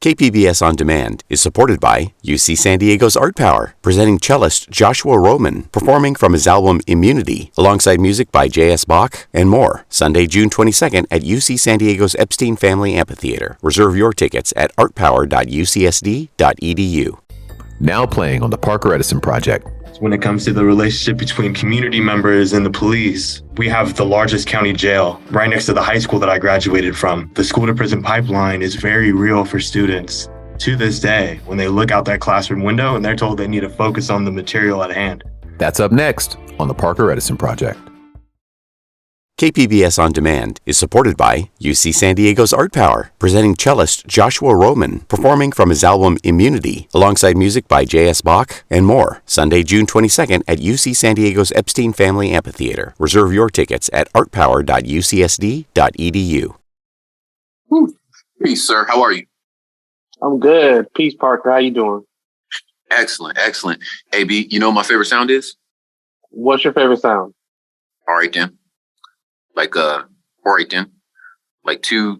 KPBS On Demand is supported by UC San Diego's Art Power, presenting cellist Joshua Roman, performing from his album Immunity, alongside music by J.S. Bach and more. Sunday, June 22nd at UC San Diego's Epstein Family Amphitheater. Reserve your tickets at artpower.ucsd.edu. Now playing on the Parker Edison Project. When it comes to the relationship between community members and the police, we have the largest county jail right next to the high school that I graduated from. The school to prison pipeline is very real for students to this day when they look out that classroom window and they're told they need to focus on the material at hand. That's up next on the Parker Edison Project. KPBS On Demand is supported by UC San Diego's Art Power, presenting cellist Joshua Roman, performing from his album Immunity, alongside music by J.S. Bach and more. Sunday, June 22nd at UC San Diego's Epstein Family Amphitheater. Reserve your tickets at artpower.ucsd.edu. Peace, sir. How are you? I'm good. Peace, Parker. How you doing? Excellent, excellent. AB, you know what my favorite sound is? What's your favorite sound? All right, then. All right, then. Like two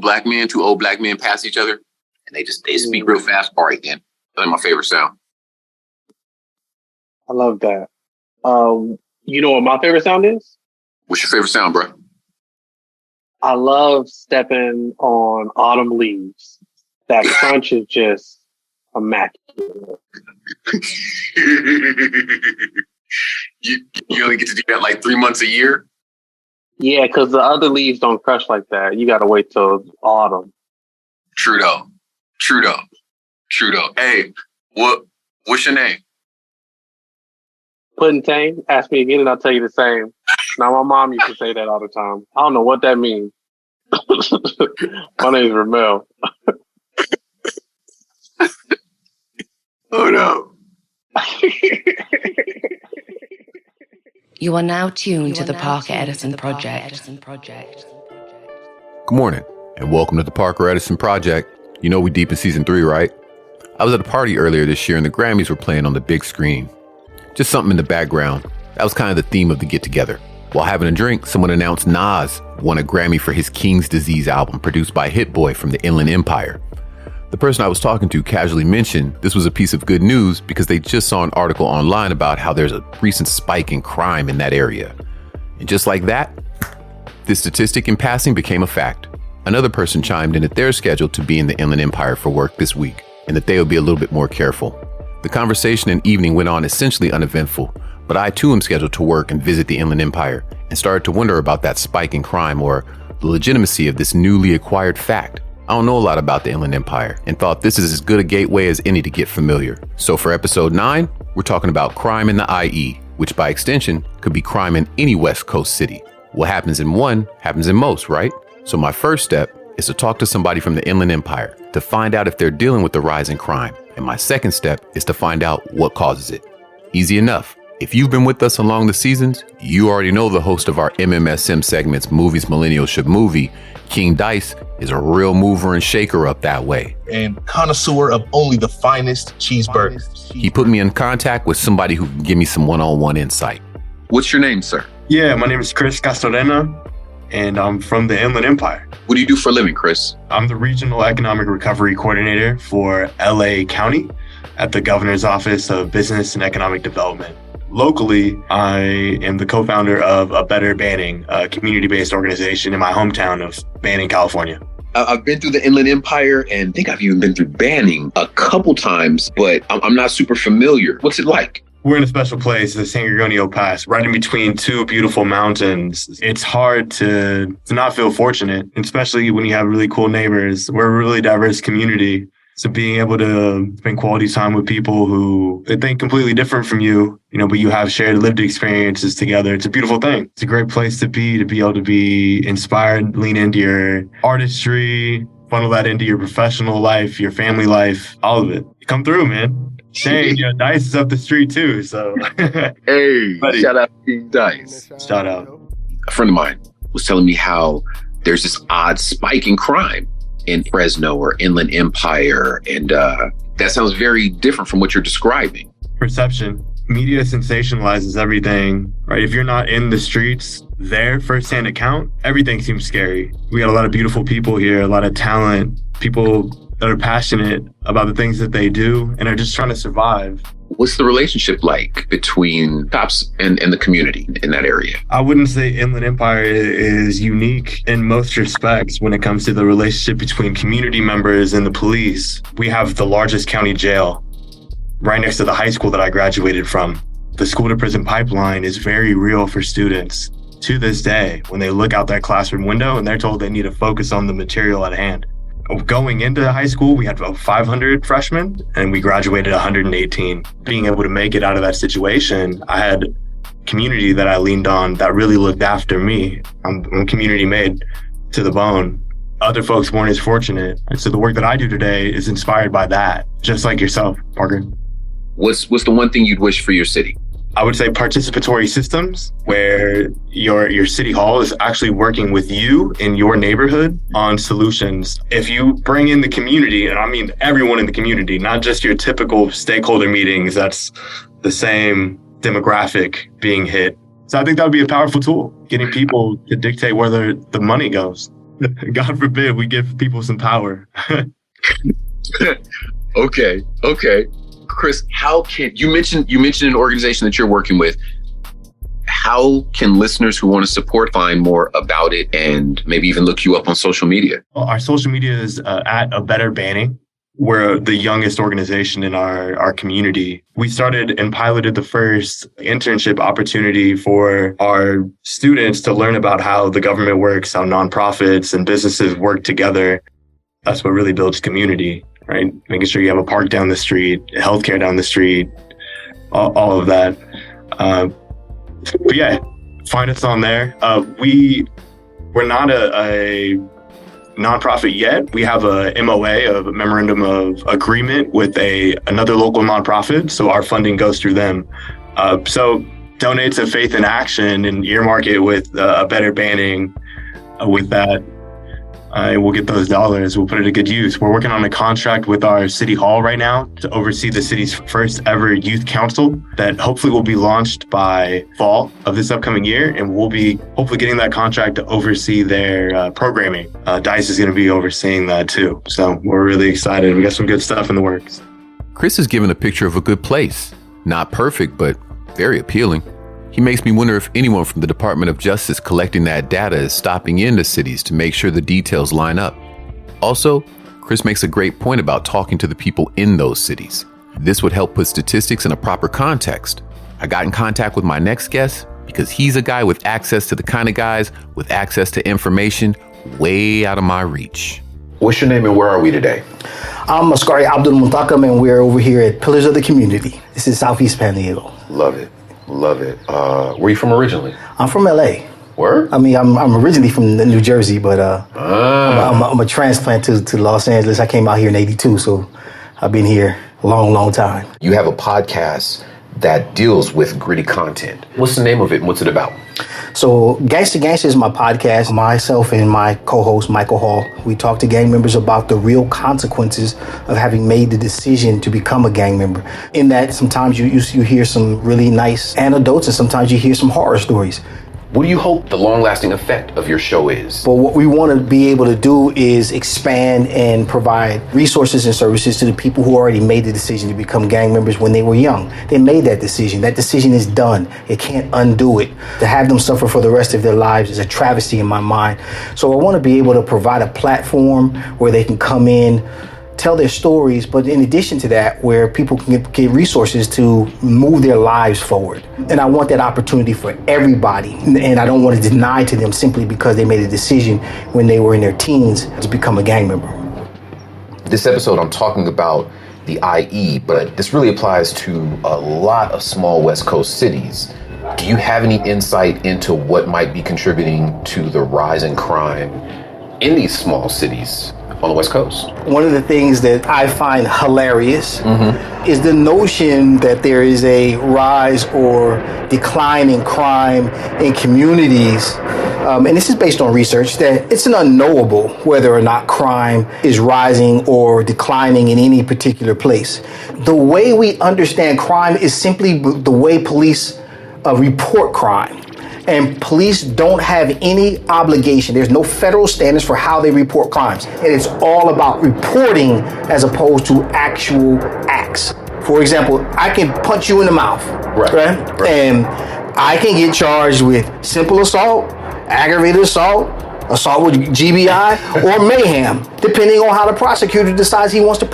black men, two old black men pass each other, and they speak real fast. All right, then. That's my favorite sound. I love that. You know what my favorite sound is? What's your favorite sound, bro? I love stepping on autumn leaves. That crunch is just immaculate. You only get to do that like 3 months a year? Yeah, because the other leaves don't crush like that. You got to wait till autumn. True though. Hey, what's your name? Puddin' Tang. Ask me again and I'll tell you the same. Now, my mom used to say that all the time. I don't know what that means. My name's Ramel. Oh, no. You are now tuned to the Parker Edison Project. Good morning, and welcome to the Parker Edison Project. You know we deep in season 3, right? I was at a party earlier this year and the Grammys were playing on the big screen. Just something in the background. That was kind of the theme of the get-together. While having a drink, someone announced Nas won a Grammy for his King's Disease album produced by Hit Boy from the Inland Empire. The person I was talking to casually mentioned this was a piece of good news because they just saw an article online about how there's a recent spike in crime in that area. And just like that, this statistic in passing became a fact. Another person chimed in that they're scheduled to be in the Inland Empire for work this week and that they will be a little bit more careful. The conversation and evening went on essentially uneventful, but I too am scheduled to work and visit the Inland Empire and started to wonder about that spike in crime or the legitimacy of this newly acquired fact. I don't know a lot about the Inland Empire and thought this is as good a gateway as any to get familiar. So for episode 9, we're talking about crime in the IE, which by extension could be crime in any West Coast city. What happens in one happens in most, right? So my first step is to talk to somebody from the Inland Empire to find out if they're dealing with the rise in crime. And my second step is to find out what causes it. Easy enough. If you've been with us along the seasons, you already know the host of our MMSM segments, Movies Millennials Should Movie, King Dice, is a real mover and shaker up that way. And connoisseur of only the finest cheeseburgers. He put me in contact with somebody who can give me some one-on-one insight. What's your name, sir? Yeah, my name is Chris Castorena, and I'm from the Inland Empire. What do you do for a living, Chris? I'm the Regional Economic Recovery Coordinator for LA County at the Governor's Office of Business and Economic Development. Locally, I am the co-founder of A Better Banning, a community-based organization in my hometown of Banning, California. I've been through the Inland Empire and I think I've even been through Banning a couple times, but I'm not super familiar. What's it like? We're in a special place, the San Gorgonio Pass, right in between two beautiful mountains. It's hard to not feel fortunate, especially when you have really cool neighbors. We're a really diverse community. So being able to spend quality time with people who think completely different from you, but you have shared lived experiences together. It's a beautiful thing. It's a great place to be able to be inspired, lean into your artistry, funnel that into your professional life, your family life, all of it. Come through, man. Shane, Dice is up the street too. So hey, buddy. Shout out King Dice. Shout out. A friend of mine was telling me how there's this odd spike in crime in Fresno or Inland Empire. And that sounds very different from what you're describing. Perception. Media sensationalizes everything, right? If you're not in the streets, their firsthand account, everything seems scary. We got a lot of beautiful people here, a lot of talent, people that are passionate about the things that they do and are just trying to survive. What's the relationship like between cops and the community in that area? I wouldn't say Inland Empire is unique in most respects when it comes to the relationship between community members and the police. We have the largest county jail right next to the high school that I graduated from. The school to prison pipeline is very real for students to this day when they look out that classroom window and they're told they need to focus on the material at hand. Going into high school, we had about 500 freshmen and we graduated 118. Being able to make it out of that situation, I had community that I leaned on that really looked after me. I'm community made to the bone. Other folks weren't as fortunate. And so the work that I do today is inspired by that, just like yourself, Parker. What's the one thing you'd wish for your city? I would say participatory systems where your city hall is actually working with you in your neighborhood on solutions. If you bring in the community, and I mean everyone in the community, not just your typical stakeholder meetings, that's the same demographic being hit. So I think that would be a powerful tool, getting people to dictate where the money goes. God forbid we give people some power. Okay. Chris, how can you mentioned an organization that you're working with? How can listeners who want to support find more about it and maybe even look you up on social media? Well, our social media is at A Better Banning. We're the youngest organization in our community. We started and piloted the first internship opportunity for our students to learn about how the government works, how nonprofits and businesses work together. That's what really builds community. Right? Making sure you have a park down the street, healthcare down the street, all of that. But yeah, find us on there. We're not a nonprofit yet. We have a MOA, a memorandum of agreement with another local nonprofit. So our funding goes through them. So donate to Faith in Action and earmark it with A Better Banning with that. We'll get those dollars. We'll put it to good use. We're working on a contract with our city hall right now to oversee the city's first ever youth council that hopefully will be launched by fall of this upcoming year. And we'll be hopefully getting that contract to oversee their programming. DICE is going to be overseeing that too. So we're really excited. We got some good stuff in the works. Chris has given a picture of a good place. Not perfect, but very appealing. He makes me wonder if anyone from the Department of Justice collecting that data is stopping into cities to make sure the details line up. Also, Chris makes a great point about talking to the people in those cities. This would help put statistics in a proper context. I got in contact with my next guest because he's a guy with access to the kind of guys with access to information way out of my reach. What's your name and where are we today? I'm Askari Abdul Muntakam and we're over here at Pillars of the Community. This is Southeast San Diego. Love it. Where are you from originally? I'm from LA. Where? I mean, I'm originally from New Jersey, but I'm a transplant to Los Angeles. I came out here in '82, so I've been here a long time. You have a podcast that deals with gritty content. What's the name of it and what's it about? So Gangsta is my podcast. Myself and my co-host, Michael Hall, we talk to gang members about the real consequences of having made the decision to become a gang member. In that, sometimes you hear some really nice anecdotes and sometimes you hear some horror stories. What do you hope the long-lasting effect of your show is? But what we want to be able to do is expand and provide resources and services to the people who already made the decision to become gang members when they were young. They made that decision. That decision is done. They can't undo it. To have them suffer for the rest of their lives is a travesty in my mind. So I want to be able to provide a platform where they can come in, tell their stories, but in addition to that, where people can get resources to move their lives forward. And I want that opportunity for everybody. And I don't want to deny to them simply because they made a decision when they were in their teens to become a gang member. This episode, I'm talking about the IE, but this really applies to a lot of small West Coast cities. Do you have any insight into what might be contributing to the rise in crime in these small cities on the West Coast? One of the things that I find hilarious is the notion that there is a rise or decline in crime in communities. And this is based on research that it's an unknowable whether or not crime is rising or declining in any particular place. The way we understand crime is simply the way police report crime. And police don't have any obligation. There's no federal standards for how they report crimes. And it's all about reporting as opposed to actual acts. For example, I can punch you in the mouth, right? And I can get charged with simple assault, aggravated assault with GBI, or mayhem, depending on how the prosecutor decides he wants to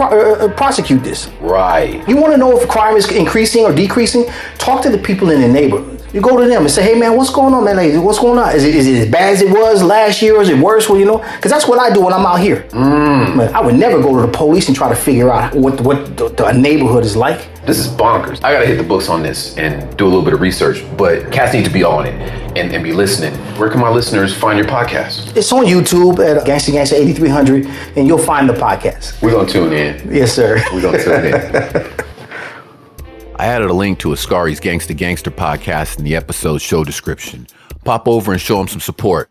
prosecute this. Right. You want to know if crime is increasing or decreasing? Talk to the people in the neighborhood. You go to them and say, hey man, what's going on, man? Like, what's going on? Is it as bad as it was last year, or is it worse? Well, because that's what I do when I'm out here. I would never go to the police and try to figure out what the neighborhood is like. This is bonkers. I gotta hit the books on this and do a little bit of research, but cats need to be on it and be listening. Where can my listeners find your podcast? It's on YouTube at Gangsta 8300, and you'll find the podcast. We're gonna tune in. Yes, sir. We're gonna tune in. I added a link to Ascari's Gangsta Gangster podcast in the episode show description. Pop over and show him some support.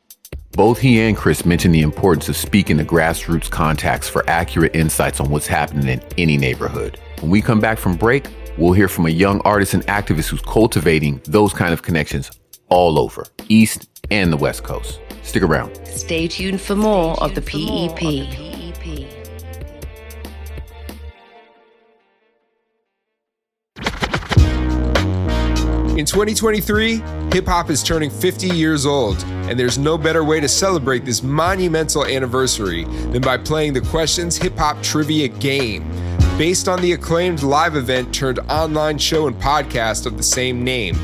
Both he and Chris mentioned the importance of speaking to grassroots contacts for accurate insights on what's happening in any neighborhood. When we come back from break, we'll hear from a young artist and activist who's cultivating those kind of connections all over, East and the West Coast. Stick around. Stay tuned for more of the PEP. In 2023, hip-hop is turning 50 years old, and there's no better way to celebrate this monumental anniversary than by playing the Questions Hip-Hop Trivia Game, based on the acclaimed live event turned online show and podcast of the same name.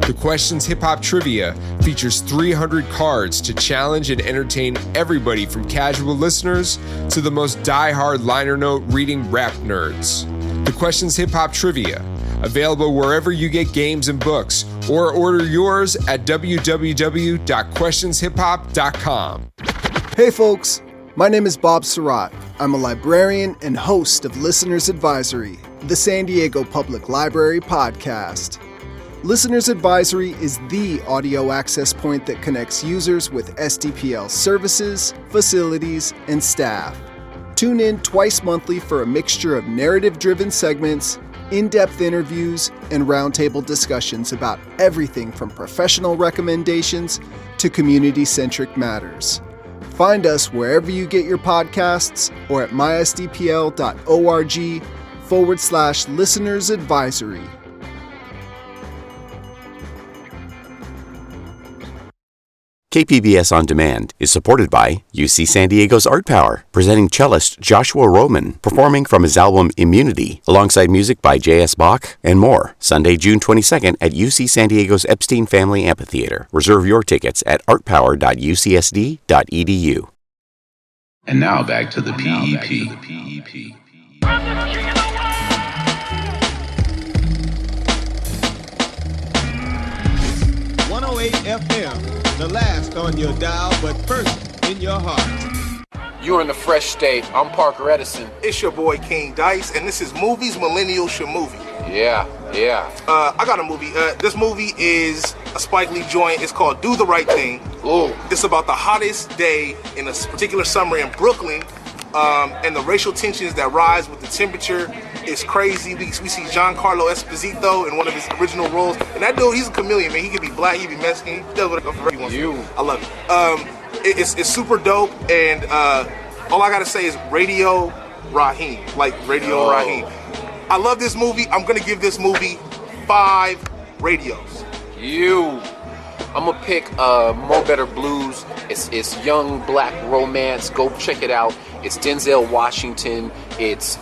The Questions Hip-Hop Trivia features 300 cards to challenge and entertain everybody from casual listeners to the most die-hard liner note reading rap nerds. The Questions Hip-Hop Trivia, available wherever you get games and books, or order yours at www.questionshiphop.com. Hey folks, my name is Bob Surratt. I'm a librarian and host of Listener's Advisory, the San Diego Public Library podcast. Listener's Advisory is the audio access point that connects users with SDPL services, facilities, and staff. Tune in twice monthly for a mixture of narrative-driven segments, in-depth interviews, and roundtable discussions about everything from professional recommendations to community-centric matters. Find us wherever you get your podcasts or at mysdpl.org/listeners advisory. KPBS On Demand is supported by UC San Diego's Art Power, presenting cellist Joshua Roman, performing from his album Immunity, alongside music by J.S. Bach and more. Sunday, June 22nd at UC San Diego's Epstein Family Amphitheater. Reserve your tickets at artpower.ucsd.edu. And now back to the PEP. 108 FM. The last on your dial, but first in your heart. You're in the fresh state. I'm Parker Edison. It's your boy King Dice, and this is Movies Millennials Should Movie. Yeah. I got a movie. This movie is a Spike Lee joint. It's called Do the Right Thing. Ooh. It's about the hottest day in a particular summer in Brooklyn, and the racial tensions that rise with the temperature is crazy. We see Giancarlo Esposito in one of his original roles, and that dude, he's a chameleon, man. He could be black, he could be Mexican, he does whatever he wants to do. I love it. It's super dope, and all I gotta say is Radio Raheem, like Radio Raheem. I love this movie. I'm gonna give this movie 5 radios. I'm gonna pick Mo Better Blues. It's young black romance. Go check it out. It's Denzel Washington. It's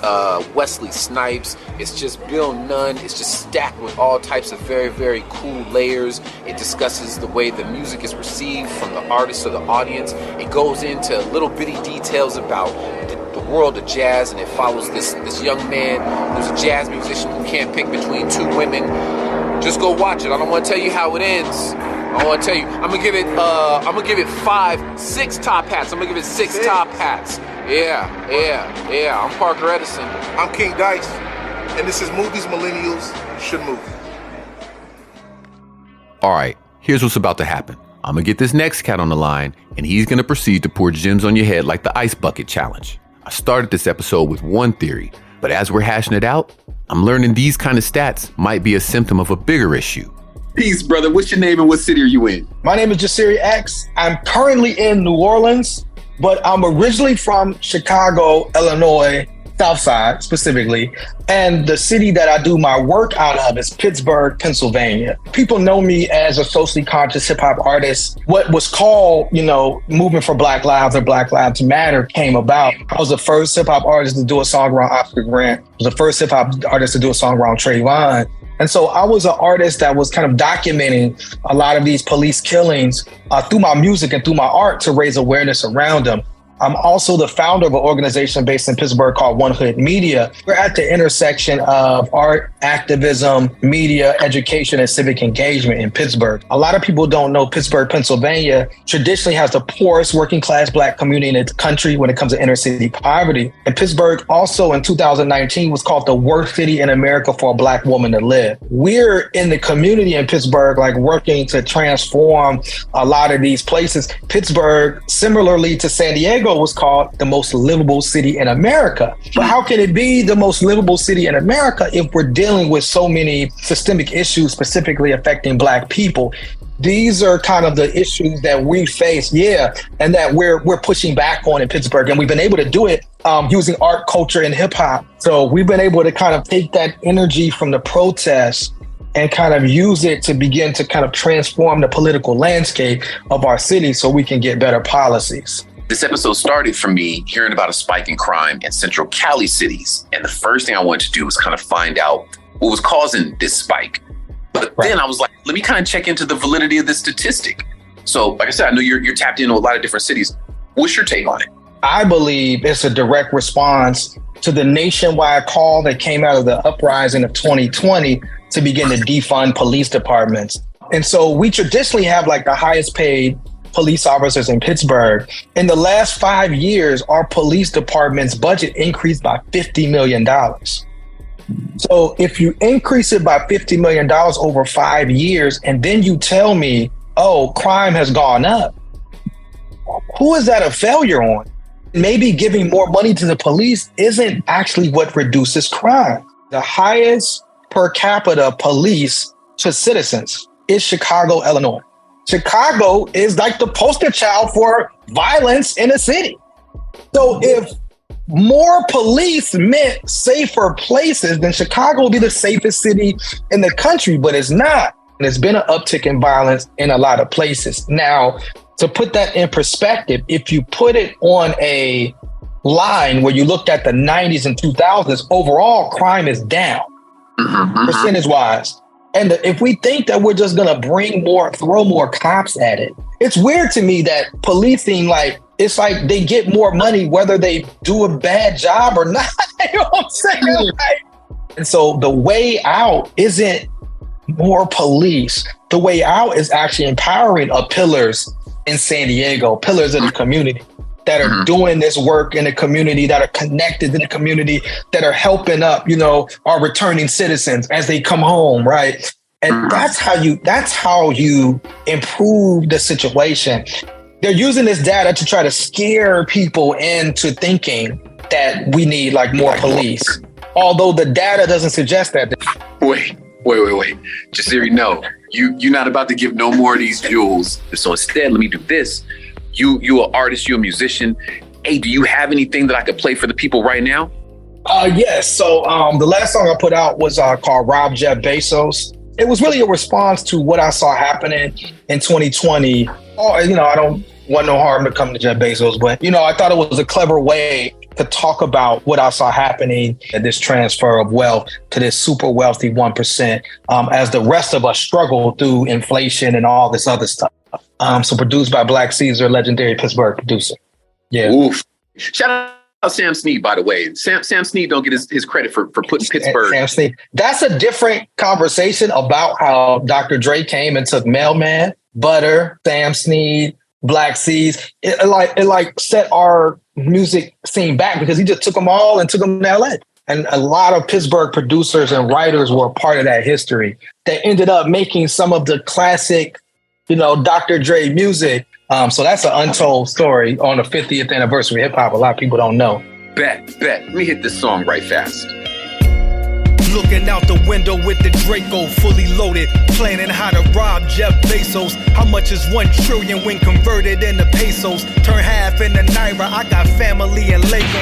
Wesley Snipes. It's just Bill Nunn. It's just stacked with all types of very, very cool layers. It discusses the way the music is received from the artist to the audience. It goes into little bitty details about the world of jazz, and it follows this young man who's a jazz musician who can't pick between 2 women. Just go watch it. I don't want to tell you how it ends. I want to tell you. I'm gonna give it 6 top hats. I'm gonna give it 6 top hats. Yeah. I'm Parker Edison. I'm King Dice, and this is Movies Millennials Should Move. All right, here's what's about to happen. I'm gonna get this next cat on the line, and he's gonna proceed to pour gems on your head like the Ice Bucket Challenge. I started this episode with one theory, but as we're hashing it out, I'm learning these kind of stats might be a symptom of a bigger issue. Peace, brother. What's your name and what city are you in? My name is Jasiri X. I'm currently in New Orleans, but I'm originally from Chicago, Illinois, South Side specifically. And the city that I do my work out of is Pittsburgh, Pennsylvania. People know me as a socially conscious hip hop artist. What was called, Movement for Black Lives or Black Lives Matter came about. I was the first hip hop artist to do a song around Oscar Grant. I was the first hip hop artist to do a song around Trayvon. And so I was an artist that was kind of documenting a lot of these police killings through my music and through my art to raise awareness around them. I'm also the founder of an organization based in Pittsburgh called One Hood Media. We're at the intersection of art, activism, media, education, and civic engagement in Pittsburgh. A lot of people don't know Pittsburgh, Pennsylvania traditionally has the poorest working class Black community in the country when it comes to inner city poverty. And Pittsburgh also in 2019 was called the worst city in America for a Black woman to live. We're in the community in Pittsburgh, working to transform a lot of these places. Pittsburgh, similarly to San Diego, was called the most livable city in America. But how can it be the most livable city in America if we're dealing with so many systemic issues specifically affecting Black people? These are kind of the issues that we face, and that we're pushing back on in Pittsburgh. And we've been able to do it using art, culture, and hip hop. So we've been able to kind of take that energy from the protests and kind of use it to begin to kind of transform the political landscape of our city so we can get better policies. This episode started from me hearing about a spike in crime in central Cali cities. And the first thing I wanted to do was kind of find out what was causing this spike. But then I was like, let me kind of check into the validity of this statistic. So like I said, I know you're tapped into a lot of different cities. What's your take on it? I believe it's a direct response to the nationwide call that came out of the uprising of 2020 to begin to defund police departments. And so we traditionally have the highest paid police officers in Pittsburgh. In the last 5 years, our police department's budget increased by $50 million. So if you increase it by $50 million over 5 years, and then you tell me, crime has gone up, who is that a failure on? Maybe giving more money to the police isn't actually what reduces crime. The highest per capita police to citizens is Chicago, Illinois. Chicago is the poster child for violence in a city. So if more police meant safer places, then Chicago will be the safest city in the country, but it's not. And there's been an uptick in violence in a lot of places. Now, to put that in perspective, if you put it on a line where you looked at the 90s and 2000s, overall crime is down, percentage-wise. And if we think that we're just going to throw more cops at it, it's weird to me that policing, it's like they get more money whether they do a bad job or not. You know what I'm saying? And so the way out isn't more police. The way out is actually empowering pillars in San Diego, pillars in the community that are doing this work in the community, that are connected to the community, that are helping up, our returning citizens as they come home, right? And that's how you improve the situation. They're using this data to try to scare people into thinking that we need more police, although the data doesn't suggest that. Wait. Jasiri, no, you're not about to give no more of these jewels. So instead, let me do this. You an artist, you a musician. Hey, do you have anything that I could play for the people right now? Yes. So the last song I put out was called Rob Jeff Bezos. It was really a response to what I saw happening in 2020. I don't want no harm to come to Jeff Bezos, but I thought it was a clever way to talk about what I saw happening at this transfer of wealth to this super wealthy 1%, as the rest of us struggle through inflation and all this other stuff. So produced by Black Caesar, legendary Pittsburgh producer. Yeah. Oof. Shout out Sam Snead, by the way. Sam Snead don't get his credit for putting Pittsburgh. Sam Snead. That's a different conversation about how Dr. Dre came and took Mailman, Butter, Sam Snead, Black Seas. It set our music scene back because he just took them all and took them to LA. And a lot of Pittsburgh producers and writers were a part of that history. They ended up making some of the classic, Dr. Dre music. So that's an untold story on the 50th anniversary of hip hop. A lot of people don't know. Bet. Let me hit this song right fast. Looking out the window with the Draco fully loaded, planning how to rob Jeff Bezos. How much is 1 trillion when converted into pesos? Turn half into Naira, I got family in Lego.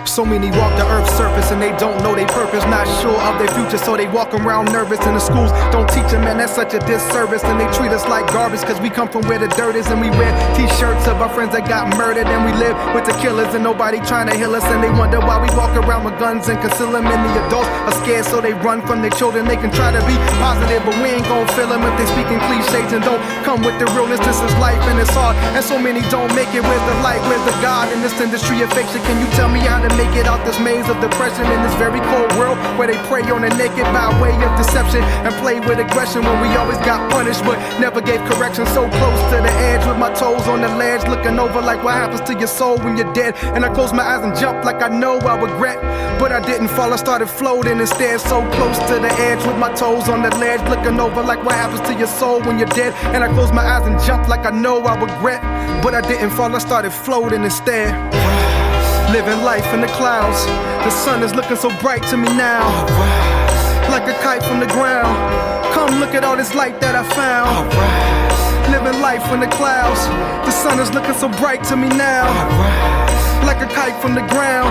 So many walk the earth's surface and they don't know their purpose, not sure of their future, so they walk around nervous. And the schools don't teach them, man, that's such a disservice. And they treat us like garbage cause we come from where the dirt is. And we wear t-shirts of our friends that got murdered. And we live with the killers and nobody trying to heal us. And they wonder why we walk around with guns and conceal them. And the adults are scared so they run from their children. They can try to be positive but we ain't gon' feel them if they speaking cliches and don't come with the realness. This is life and it's hard and so many don't make it. Where's the light, where's the God in this industry of fiction? Can you tell me how to make it out this maze of depression in this very cold world where they prey on the naked by way of deception and play with aggression when we always got punished but never gave correction? So close to the edge with my toes on the ledge, looking over like what happens to your soul when you're dead. And I close my eyes and jump like I know I regret, but I didn't fall, I started floating instead. So close to the edge with my toes on the ledge, looking over like what happens to your soul when you're dead. And I close my eyes and jump like I know I regret, but I didn't fall, I started floating instead. Living life in the clouds, the sun is looking so bright to me now, like a kite from the ground. Come look at all this light that I found. Living life in the clouds, the sun is looking so bright to me now, like a kite from the ground.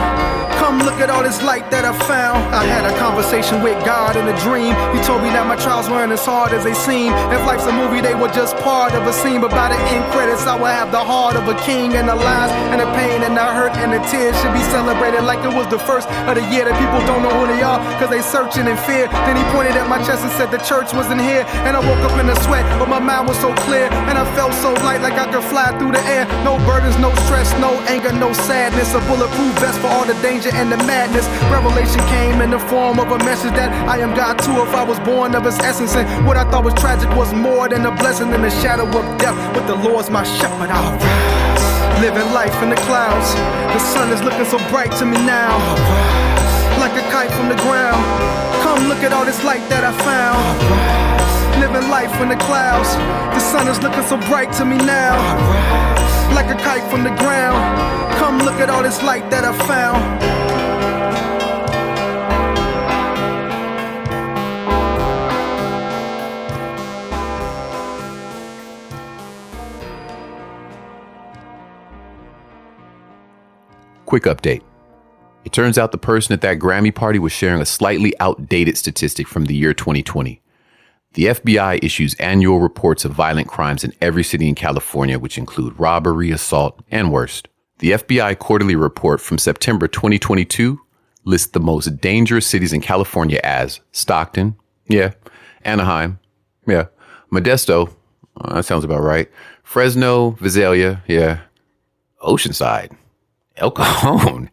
Come look at all this light that I found. I had a conversation with God in a dream. He told me that my trials weren't as hard as they seem. If life's a movie, they were just part of a scene. But by the end credits, I would have the heart of a king. And the lies and the pain and the hurt and the tears should be celebrated like it was the first of the year. That people don't know who they are cause they searching in fear. Then he pointed at my chest and said the church wasn't here. And I woke up in a sweat, but my mind was so clear. And I felt so light like I could fly through the air. No burdens, no stress, no anger, no sadness. A bulletproof vest for all the danger and the madness. Revelation came in the form of a message that I am God too if I was born of his essence. And what I thought was tragic was more than a blessing in the shadow of death. But the Lord's my shepherd, I'll rise. Living life in the clouds, the sun is looking so bright to me now, like a kite from the ground. Come look at all this light that I found. Living life in the clouds, the sun is looking so bright to me now, like a kite from the ground. Come look at all this light that I found. Quick update. It turns out the person at that Grammy party was sharing a slightly outdated statistic from the year 2020. The FBI issues annual reports of violent crimes in every city in California, which include robbery, assault, and worse. The FBI quarterly report from September 2022 lists the most dangerous cities in California as Stockton, Anaheim, Modesto, that sounds about right, Fresno, Visalia, Oceanside, El Cajon,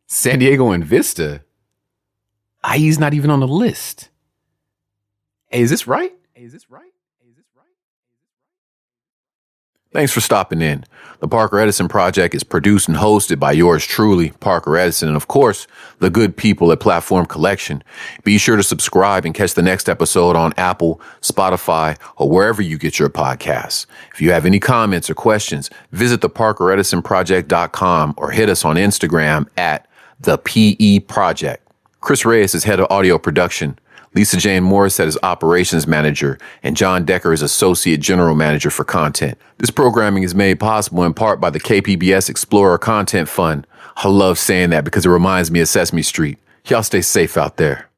San Diego, and Vista. IE's not even on the list. Hey, is this right? Thanks for stopping in. The Parker Edison Project is produced and hosted by yours truly, Parker Edison, and of course, the good people at Platform Collection. Be sure to subscribe and catch the next episode on Apple, Spotify, or wherever you get your podcasts. If you have any comments or questions, visit theparkeredisonproject.com or hit us on Instagram at the PE Project. Chris Reyes is head of audio production. Lisa Jane Morrisette is operations manager, and John Decker is associate general manager for content. This programming is made possible in part by the KPBS Explorer Content Fund. I love saying that because it reminds me of Sesame Street. Y'all stay safe out there.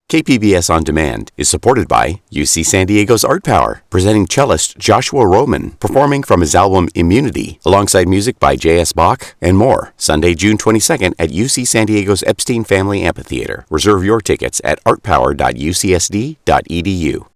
KPBS On Demand is supported by UC San Diego's Art Power, presenting cellist Joshua Roman, performing from his album Immunity, alongside music by J.S. Bach and more. Sunday, June 22nd at UC San Diego's Epstein Family Amphitheater. Reserve your tickets at artpower.ucsd.edu.